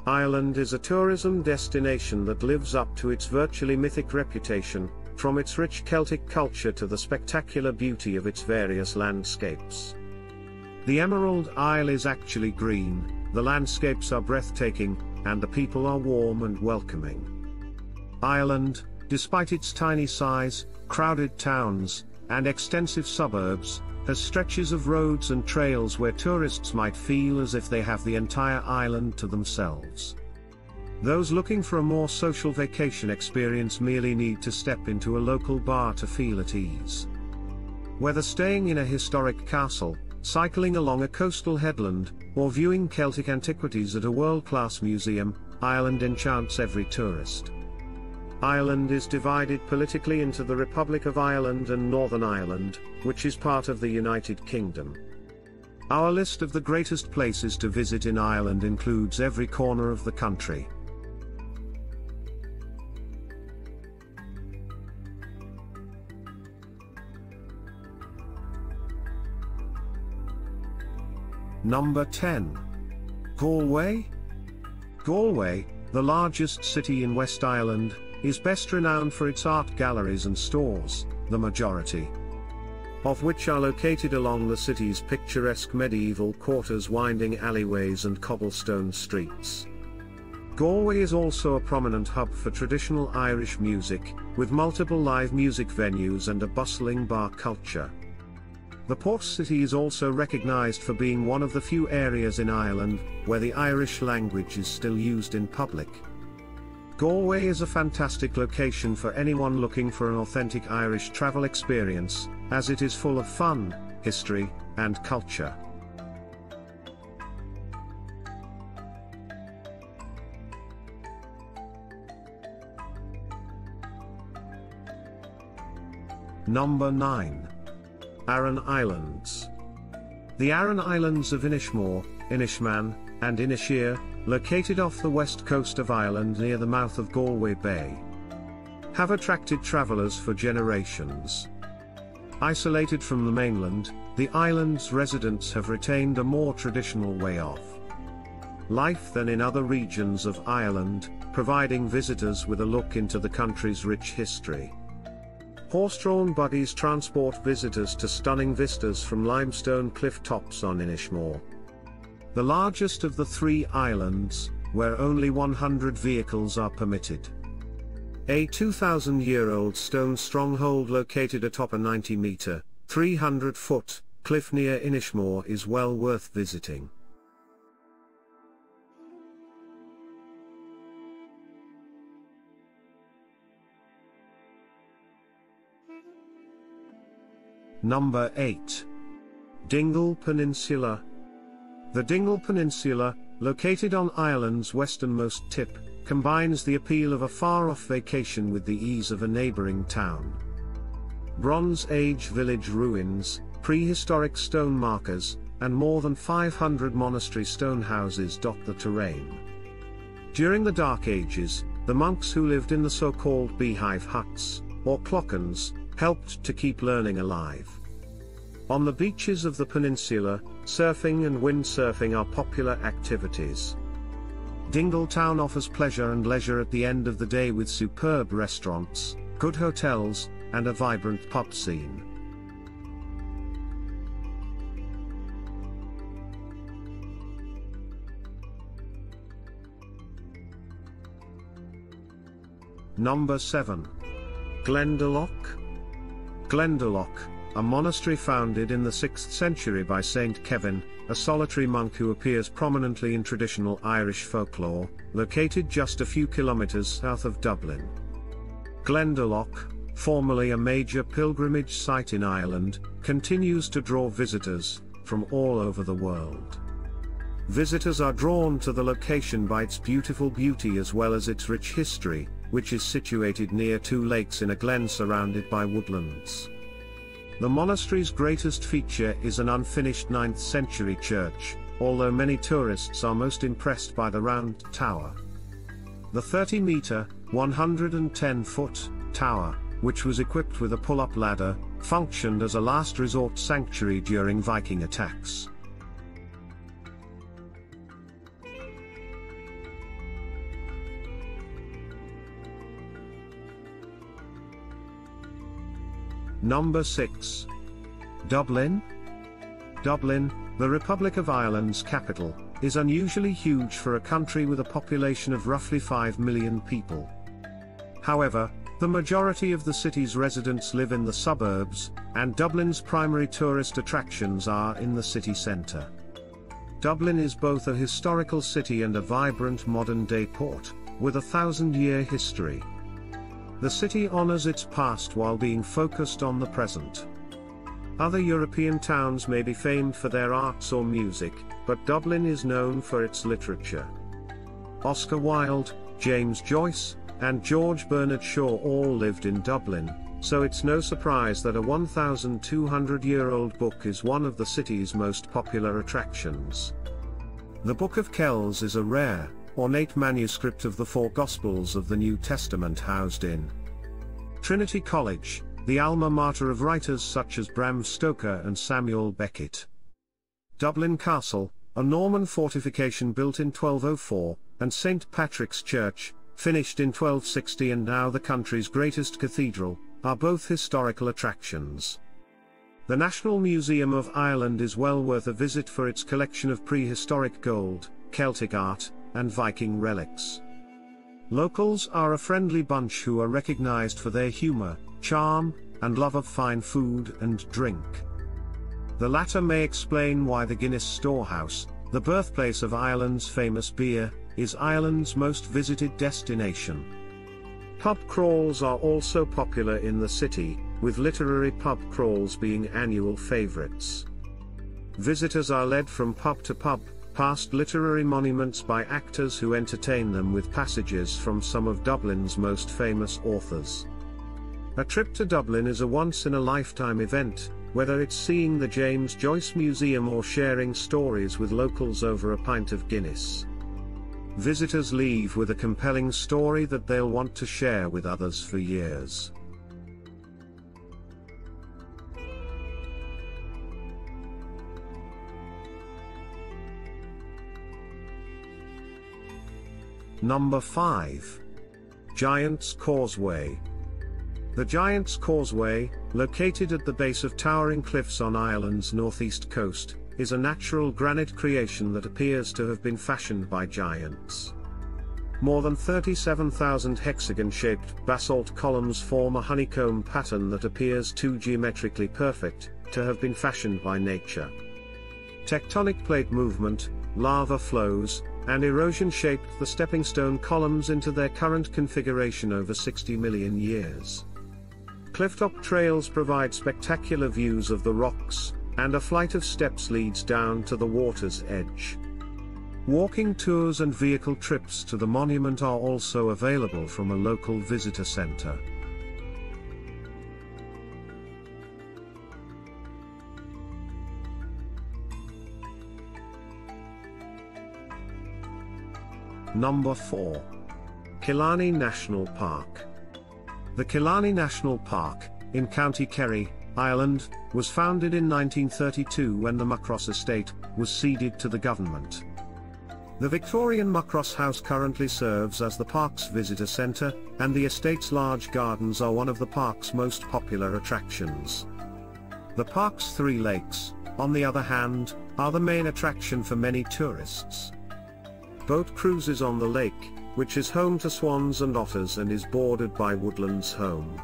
Ireland is a tourism destination that lives up to its virtually mythic reputation, from its rich Celtic culture to the spectacular beauty of its various landscapes. The Emerald Isle is actually green, the landscapes are breathtaking, and the people are warm and welcoming. Ireland, despite its tiny size, crowded towns, and extensive suburbs, has stretches of roads and trails where tourists might feel as if they have the entire island to themselves. Those looking for a more social vacation experience merely need to step into a local bar to feel at ease. Whether staying in a historic castle, cycling along a coastal headland, or viewing Celtic antiquities at a world-class museum, Ireland enchants every tourist. Ireland is divided politically into the Republic of Ireland and Northern Ireland, which is part of the United Kingdom. Our list of the greatest places to visit in Ireland includes every corner of the country. Number 10. Galway? Galway, the largest city in West Ireland, is best renowned for its art galleries and stores, the majority of which are located along the city's picturesque medieval quarters, winding alleyways and cobblestone streets. Galway is also a prominent hub for traditional Irish music, with multiple live music venues and a bustling bar culture. The port city is also recognized for being one of the few areas in Ireland where the Irish language is still used in public. Galway is a fantastic location for anyone looking for an authentic Irish travel experience, as it is full of fun, history, and culture. Number 9. Aran Islands. The Aran Islands of Inishmore, Inishman, and Inisheer, located off the west coast of Ireland near the mouth of Galway Bay, have attracted travellers for generations. Isolated from the mainland, the island's residents have retained a more traditional way of life than in other regions of Ireland, providing visitors with a look into the country's rich history. Horse-drawn buggies transport visitors to stunning vistas from limestone cliff tops on Inishmore, the largest of the three islands, where only 100 vehicles are permitted. A 2,000-year-old stone stronghold located atop a 90-meter, 300-foot, cliff near Inishmore is well worth visiting. Number 8. Dingle Peninsula. The Dingle Peninsula, located on Ireland's westernmost tip, combines the appeal of a far-off vacation with the ease of a neighbouring town. Bronze Age village ruins, prehistoric stone markers, and more than 500 monastery stone houses dot the terrain. During the Dark Ages, the monks who lived in the so-called beehive huts, or clochans, helped to keep learning alive. On the beaches of the peninsula, surfing and windsurfing are popular activities. Dingle Town offers pleasure and leisure at the end of the day with superb restaurants, good hotels, and a vibrant pub scene. Number 7. Glendalough. Glendalough, a monastery founded in the 6th century by Saint Kevin, a solitary monk who appears prominently in traditional Irish folklore, located just a few kilometers south of Dublin. Glendalough, formerly a major pilgrimage site in Ireland, continues to draw visitors from all over the world. Visitors are drawn to the location by its beautiful beauty as well as its rich history, which is situated near two lakes in a glen surrounded by woodlands. The monastery's greatest feature is an unfinished 9th century church, although many tourists are most impressed by the round tower. The 30-meter, 110-foot tower, which was equipped with a pull-up ladder, functioned as a last resort sanctuary during Viking attacks. Number 6. Dublin. Dublin, the Republic of Ireland's capital, is unusually huge for a country with a population of roughly 5 million people. However, the majority of the city's residents live in the suburbs, and Dublin's primary tourist attractions are in the city centre. Dublin is both a historical city and a vibrant modern-day port, with a 1,000-year history. The city honors its past while being focused on the present. Other European towns may be famed for their arts or music, but Dublin is known for its literature. Oscar Wilde, James Joyce, and George Bernard Shaw all lived in Dublin, so it's no surprise that a 1,200-year-old book is one of the city's most popular attractions. The Book of Kells is a rare, ornate manuscript of the four Gospels of the New Testament housed in Trinity College, the alma mater of writers such as Bram Stoker and Samuel Beckett. Dublin Castle, a Norman fortification built in 1204, and St. Patrick's Church, finished in 1260 and now the country's greatest cathedral, are both historical attractions. The National Museum of Ireland is well worth a visit for its collection of prehistoric gold, Celtic art, and Viking relics. Locals are a friendly bunch who are recognized for their humor, charm, and love of fine food and drink. The latter may explain why the Guinness Storehouse, the birthplace of Ireland's famous beer, is Ireland's most visited destination. Pub crawls are also popular in the city, with literary pub crawls being annual favorites. Visitors are led from pub to pub, past literary monuments by actors who entertain them with passages from some of Dublin's most famous authors. A trip to Dublin is a once-in-a-lifetime event, whether it's seeing the James Joyce Museum or sharing stories with locals over a pint of Guinness. Visitors leave with a compelling story that they'll want to share with others for years. Number 5. Giant's Causeway. The Giant's Causeway, located at the base of towering cliffs on Ireland's northeast coast, is a natural granite creation that appears to have been fashioned by giants. More than 37,000 hexagon-shaped basalt columns form a honeycomb pattern that appears too geometrically perfect to have been fashioned by nature. Tectonic plate movement, lava flows, and erosion shaped the stepping stone columns into their current configuration over 60 million years. Clifftop trails provide spectacular views of the rocks, and a flight of steps leads down to the water's edge. Walking tours and vehicle trips to the monument are also available from a local visitor center. Number 4. Killarney National Park. The Killarney National Park, in County Kerry, Ireland, was founded in 1932 when the Muckross estate was ceded to the government. The Victorian Muckross House currently serves as the park's visitor centre, and the estate's large gardens are one of the park's most popular attractions. The park's 3 lakes, on the other hand, are the main attraction for many tourists. Boat cruises on the lake, which is home to swans and otters and is bordered by woodlands home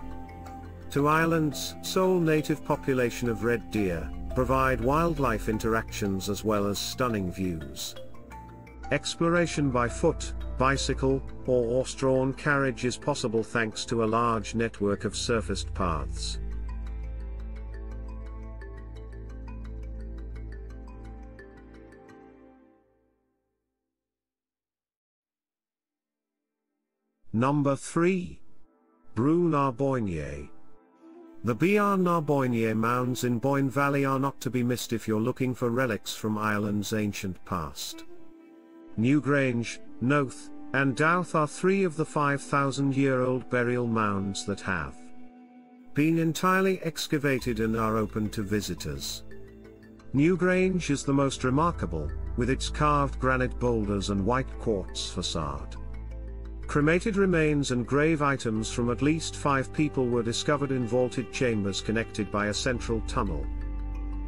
to Ireland's sole native population of red deer, provide wildlife interactions as well as stunning views. Exploration by foot, bicycle, or horse-drawn carriage is possible thanks to a large network of surfaced paths. Number 3. Brú na Bóinne. The Br na Bóinne mounds in Boyne Valley are not to be missed if you're looking for relics from Ireland's ancient past. Newgrange, Knowth, and Douth are 3 of the 5,000-year-old burial mounds that have been entirely excavated and are open to visitors. Newgrange is the most remarkable, with its carved granite boulders and white quartz facade. Cremated remains and grave items from at least 5 people were discovered in vaulted chambers connected by a central tunnel.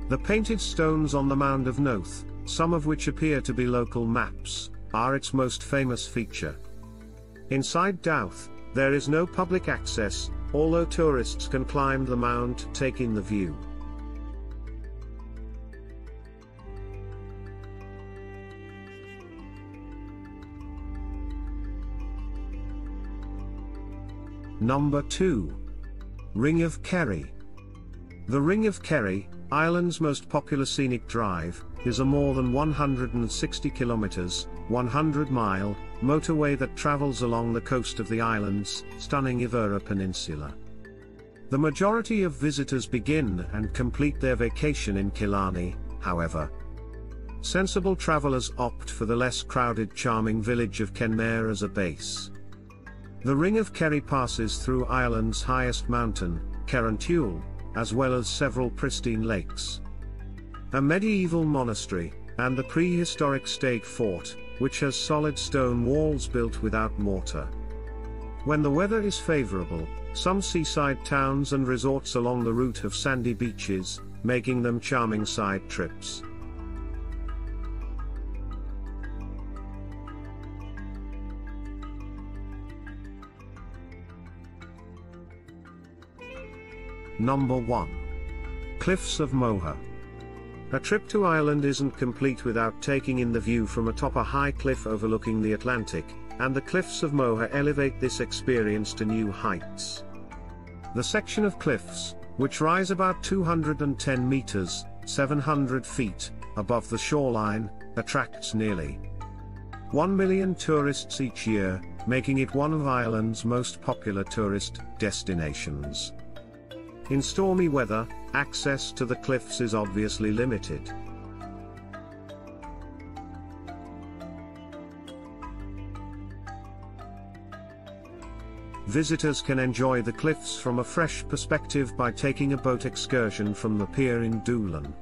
The painted stones on the Mound of Noth, some of which appear to be local maps, are its most famous feature. Inside Douth, there is no public access, although tourists can climb the mound to take in the view. Number 2. Ring of Kerry. The Ring of Kerry, Ireland's most popular scenic drive, is a more than 160 kilometers, 100-mile, motorway that travels along the coast of the island's stunning Ivera Peninsula. The majority of visitors begin and complete their vacation in Killarney, however. Sensible travelers opt for the less crowded charming village of Kenmare as a base. The Ring of Kerry passes through Ireland's highest mountain, Carrauntule, as well as several pristine lakes, a medieval monastery, and the prehistoric Stag Fort, which has solid stone walls built without mortar. When the weather is favorable, some seaside towns and resorts along the route have sandy beaches, making them charming side trips. Number 1. Cliffs of Moher. A trip to Ireland isn't complete without taking in the view from atop a high cliff overlooking the Atlantic, and the Cliffs of Moher elevate this experience to new heights. The section of cliffs, which rise about 210 meters, 700 feet, above the shoreline, attracts nearly 1 million tourists each year, making it one of Ireland's most popular tourist destinations. In stormy weather, access to the cliffs is obviously limited. Visitors can enjoy the cliffs from a fresh perspective by taking a boat excursion from the pier in Doolin.